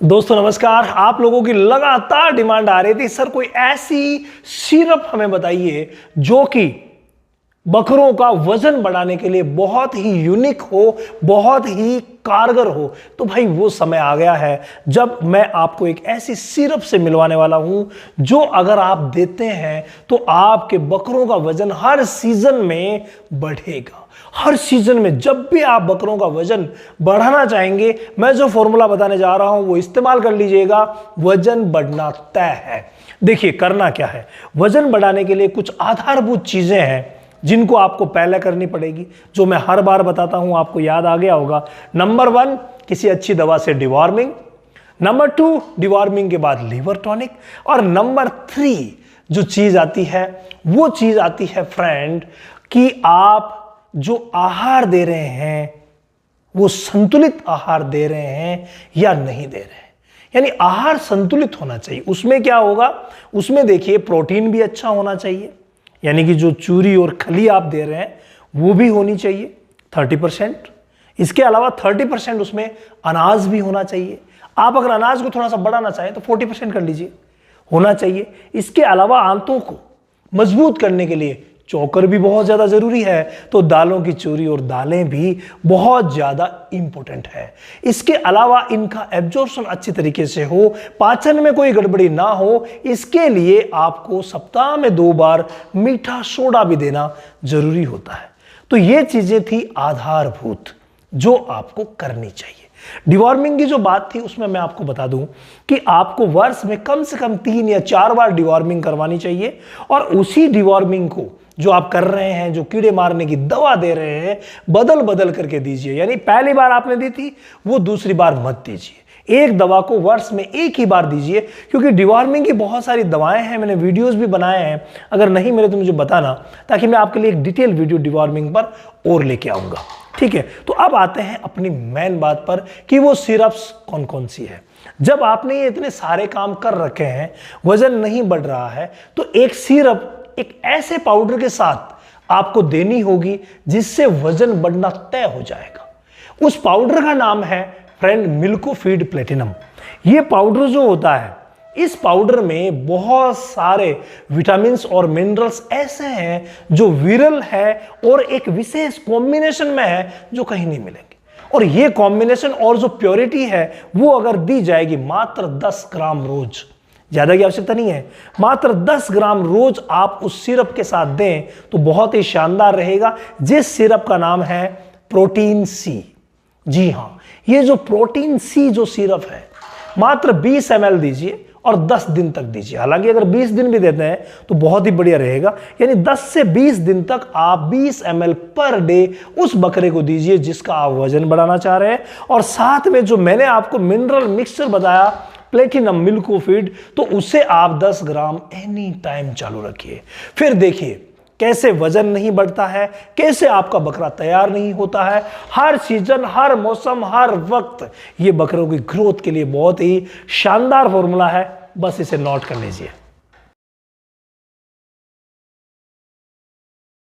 दोस्तों नमस्कार। आप लोगों की लगातार डिमांड आ रही थी, सर कोई ऐसी सिरप हमें बताइए जो कि बकरों का वजन बढ़ाने के लिए बहुत ही यूनिक हो, बहुत ही कारगर हो। तो भाई वो समय आ गया है जब मैं आपको एक ऐसी सिरप से मिलवाने वाला हूं जो अगर आप देते हैं तो आपके बकरों का वजन हर सीजन में बढ़ेगा। हर सीजन में जब भी आप बकरों का वजन बढ़ाना चाहेंगे, मैं जो फॉर्मूला बताने जा रहा हूं वो इस्तेमाल कर लीजिएगा। वजन बढ़ना तय है। देखिए करना क्या है, वजन बढ़ाने के लिए कुछ आधारभूत चीजें हैं जिनको आपको पहले करनी पड़ेगी, जो मैं हर बार बताता हूं, आपको याद आ गया होगा। नंबर 1, किसी अच्छी दवा से डिवॉर्मिंग। नंबर 2, डिवॉर्मिंग के बाद लीवर टॉनिक। और नंबर 3 जो चीज आती है वो चीज आती है फ्रेंड कि आप जो आहार दे रहे हैं वो संतुलित आहार दे रहे हैं या नहीं दे रहे हैं। यानी आहार संतुलित होना चाहिए। उसमें क्या होगा, उसमें देखिए प्रोटीन भी अच्छा होना चाहिए, यानी कि जो चूरी और खली आप दे रहे हैं वो भी होनी चाहिए 30%। इसके अलावा 30% उसमें अनाज भी होना चाहिए। आप अगर अनाज को थोड़ा सा बढ़ाना चाहें तो 40% कर लीजिए, होना चाहिए। इसके अलावा आंतों को मजबूत करने के लिए चोकर भी बहुत ज्यादा जरूरी है, तो दालों की चूरी और दालें भी बहुत ज्यादा इंपॉर्टेंट है। इसके अलावा इनका एब्जॉर्प्शन अच्छी तरीके से हो, पाचन में कोई गड़बड़ी ना हो, इसके लिए आपको सप्ताह में 2 बार मीठा सोडा भी देना जरूरी होता है। तो ये चीजें थी आधारभूत जो आपको करनी चाहिए। डिवॉर्मिंग की जो बात थी उसमें मैं आपको बता दूं कि आपको वर्ष में कम से कम 3 या 4 बार डिवॉर्मिंग करवानी चाहिए। और उसी डिवॉर्मिंग को जो आप कर रहे हैं, जो कीड़े मारने की दवा दे रहे हैं, बदल बदल करके दीजिए। यानी पहली बार आपने दी थी वो दूसरी बार मत दीजिए। एक दवा को वर्ष में एक ही बार दीजिए, क्योंकि डिवॉर्मिंग की बहुत सारी दवाएं हैं, मैंने वीडियोस भी बनाए हैं। अगर नहीं मिले तो मुझे बताना, ताकि मैं आपके लिए एक डिटेल वीडियो डिवॉर्मिंग पर और लेके आऊंगा। ठीक है, तो अब आते हैं अपनी मेन बात पर कि वो सिरप्स कौन कौन सी है। जब आपने ये इतने सारे काम कर रखे हैं, वजन नहीं बढ़ रहा है, तो एक सिरप एक ऐसे पाउडर के साथ आपको देनी होगी जिससे वजन बढ़ना तय हो जाएगा। उस पाउडर का नाम है फ्रेंड मिल्को फीड प्लेटिनम। यह पाउडर जो होता है, इस पाउडर में बहुत सारे विटामिन्स और मिनरल्स ऐसे हैं जो विरल है और एक विशेष कॉम्बिनेशन में है जो कहीं नहीं मिलेंगे। और ये कॉम्बिनेशन और जो प्योरिटी है वो अगर दी जाएगी मात्र 10 ग्राम रोज, ज्यादा की आवश्यकता नहीं है, मात्र 10 ग्राम रोज आप उस सिरप के साथ दें तो बहुत ही शानदार रहेगा। जिस सिरप का नाम है प्रोटीन सी। जी हां, ये जो प्रोटीन सी जो सिरप है, मात्र 20 ml दीजिए और 10 दिन तक दीजिए। हालांकि अगर 20 दिन भी देते हैं तो बहुत ही बढ़िया रहेगा। यानी 10 से 20 दिन तक आप 20 ml पर डे उस बकरे को दीजिए जिसका आप वजन बढ़ाना चाह रहे हैं। और साथ में जो मैंने आपको मिनरल मिक्सचर बताया प्लेटिनम मिल्को फीड, तो उसे आप 10 ग्राम एनी टाइम चालू रखिए। फिर देखिए कैसे वजन नहीं बढ़ता है, कैसे आपका बकरा तैयार नहीं होता है। हर सीजन, हर मौसम, हर वक्त ये बकरों की ग्रोथ के लिए बहुत ही शानदार फॉर्मूला है। बस इसे नोट कर लीजिए।